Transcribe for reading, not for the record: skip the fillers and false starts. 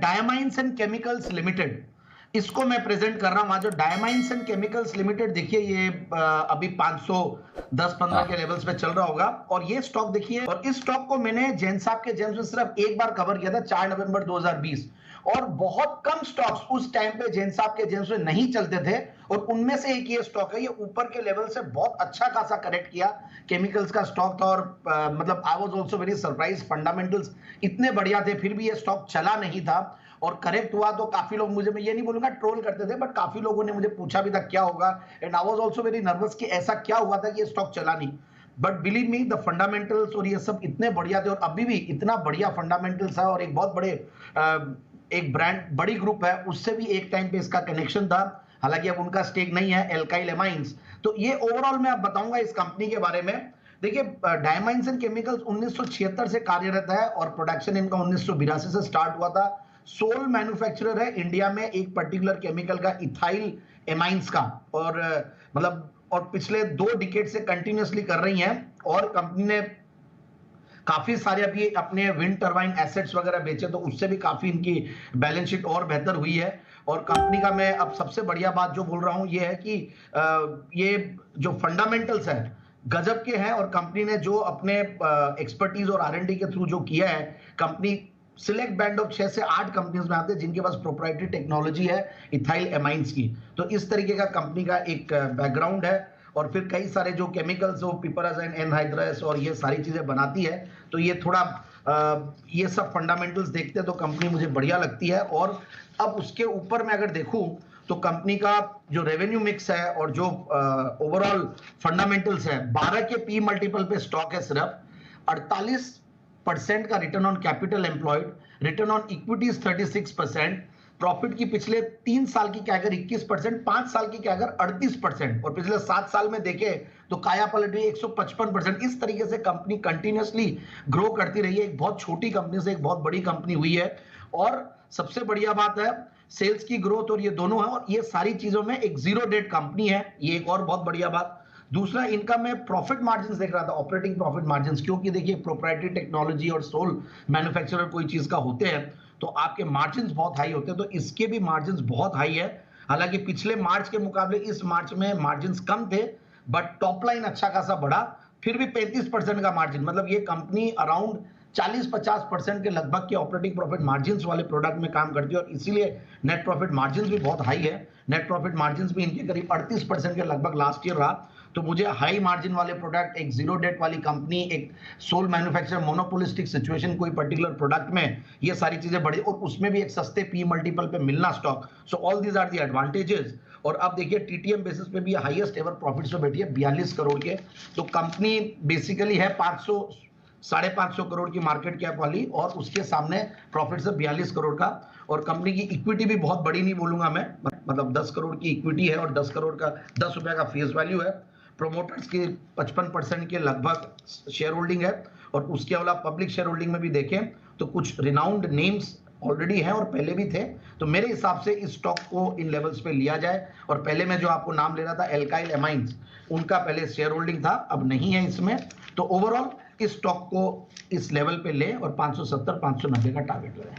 डायमाइंस and chemicals limited, इसको मैं present कर रहा हूं। जो डायमाइंस एंड केमिकल्स लिमिटेड देखिए, ये अभी 510-15 के लेवल्स पे चल रहा होगा। और ये स्टॉक देखिए, और इस स्टॉक को मैंने जैन साहब के जेम्स में सिर्फ एक बार कवर किया था, 4 नवंबर 2020। और बहुत कम स्टॉक्स उस टाइम पे जैन साहब के जेम्स में नहीं चलते थे, और उनमें से एक ये स्टॉक है। ये ऊपर के लेवल से बहुत अच्छा खासा करेक्ट किया। केमिकल्स का स्टॉक था, और मतलब I was also very surprise, fundamentals इतने बढ़िया थे, फिर भी ये स्टॉक चला नहीं था। और करेक्ट हुआ तो काफी लोग मुझे, मैं ये नहीं बोलूंगा ट्रोल करते थे, बट काफी लोगों ने मुझे पूछा भी था क्या होगा, and I was also very nervous कि ऐसा क्या हुआ था कि ये स्टॉक चला नहीं। But believe me, the fundamentals और ये सब इतने बढ़िया थे, और अभी भी इतना बढ़िया फंडामेंटल्स है। और एक बहुत बड़े एक ब्रांड, बड़ी ग्रुप है, उससे भी एक टाइम पे इसका कनेक्शन था, हालांकि अब उनका स्टेक नहीं है, एल्काइल एमाइंस। तो ये ओवरऑल मैं अब बताऊंगा इस कंपनी के बारे में। देखिए, डायमाइंस एंड केमिकल्स 1976 से कार्यरत है, और प्रोडक्शन इनका 1982 से स्टार्ट हुआ था। सोल मैन्युफैक्चरर है इंडिया में एक पर्टिकुलर केमिकल का, इथाइल एमाइंस का, और मतलब और पिछले 2 डिकेड से कंटिन्यूअसली कर रही हैं। और कंपनी ने काफी सारे अभी अपने विंड टरबाइन एसेट्स वगैरह बेचे, तो उससे भी काफी इनकी बैलेंस शीट और बेहतर हुई है। और कंपनी का मैं अब सबसे बढ़िया बात जो बोल रहा हूं ये है कि ये जो फंडामेंटल्स है गजब के हैं, और कंपनी ने जो अपने एक्सपर्टीज और R&D के थ्रू जो किया है, कंपनी सिलेक्ट बैंड ऑफ 6 से 8 कंपनीज में आते हैं जिनके पास प्रोप्राइटरी टेक्नोलॉजी है इथाइल एमाइंस की। तो इस तरीके का कंपनी का एक बैकग्राउंड है। और फिर कई सारे जो केमिकल्स हो, पिपराजाइन, एनहाइड्रस और ये सारी चीजें बनाती है। तो ये थोड़ा ये सब फंडामेंटल्स देखते हैं तो कंपनी मुझे बढ़िया लगती है। और अब उसके ऊपर मैं अगर देखूं तो कंपनी का जो रेवेन्यू मिक्स है और जो ओवरऑल फंडामेंटल्स है, 12 के पी मल्टीपल पे स्टॉक है सिर्फ, 48% का return on capital employed, return on equity 36%, profit की पिछले 3 साल की कैगर 21%, 5 साल की कैगर 38%, और पिछले 7 साल में देखे तो काया पलट हुई 155%। इस तरीके से कंपनी कंटिन्यूअसली ग्रो करती रही है। एक बहुत छोटी कंपनी से एक बहुत बड़ी कंपनी हुई है। और सबसे बढ़िया बात है सेल्स की ग्रोथ, और ये दोनों है, और ये सारी चीजों में एक जीरो डेट कंपनी है, ये एक और बहुत बढ़िया बात। दूसरा, इनका मैं प्रॉफिट मार्जिन देख रहा था, ऑपरेटिंग प्रॉफिट मार्जिन, क्योंकि देखिए प्रोप्राइटरी टेक्नोलॉजी और सोल मैन्युफैक्चरर कोई चीज का होते हैं तो आपके मार्जिन बहुत हाई होते हैं, तो इसके भी मार्जिन बहुत हाई है। हालांकि पिछले मार्च के मुकाबले इस मार्च में मार्जिन कम थे, बट टॉप लाइन अच्छा खासा बढ़ा, फिर भी 35% का मार्जिन, मतलब ये कंपनी अराउंड 40-50% के लगभग के ऑपरेटिंग प्रॉफिट मार्जिन वाले प्रोडक्ट में काम करती है, और इसीलिए नेट प्रॉफिट मार्जिन भी बहुत हाई है। नेट प्रॉफिट मार्जिन भी इनके करीब 38% के लगभग लास्ट ईयर रहा। तो मुझे हाई मार्जिन वाले प्रोडक्ट, एक जीरो डेट वाली कंपनी, एक सोल मैन्युफैक्चरर, मोनोपोलिस्टिक सिचुएशन कोई पर्टिकुलर प्रोडक्ट में, ये सारी चीजें बड़ी, और उसमें भी एक सस्ते पी मल्टीपल पे मिलना stock. So all these are the advantages. और अब देखिए टीटीएम बेसिस पे भी हाईएस्ट एवर प्रॉफिट्स पे बैठी है 42 करोड़ के। तो कंपनी बेसिकली है 500-550 करोड़ की मार्केट कैप वाली, और उसके सामने प्रॉफिट है 42 करोड़ का। और कंपनी की इक्विटी भी बहुत बड़ी नहीं बोलूंगा मैं, मतलब 10 करोड़ की इक्विटी है, और 10 करोड़ का 10 रुपए का फेस वैल्यू है। प्रोमोटर्स की 55% के लगभग शेयर होल्डिंग है। और उसके अलावा पब्लिक शेयर होल्डिंग में भी देखें तो कुछ रिनाउंड नेम्स ऑलरेडी हैं और पहले भी थे। तो मेरे हिसाब से इस स्टॉक को इन लेवल्स पे लिया जाए। और पहले मैं जो आपको नाम ले रहा था एल्काइल एमाइंस, उनका पहले शेयर होल्डिंग था, अब नहीं है इसमें। तो ओवरऑल इस स्टॉक को इस लेवल पे ले और 570-590 का टारगेट लगाएं।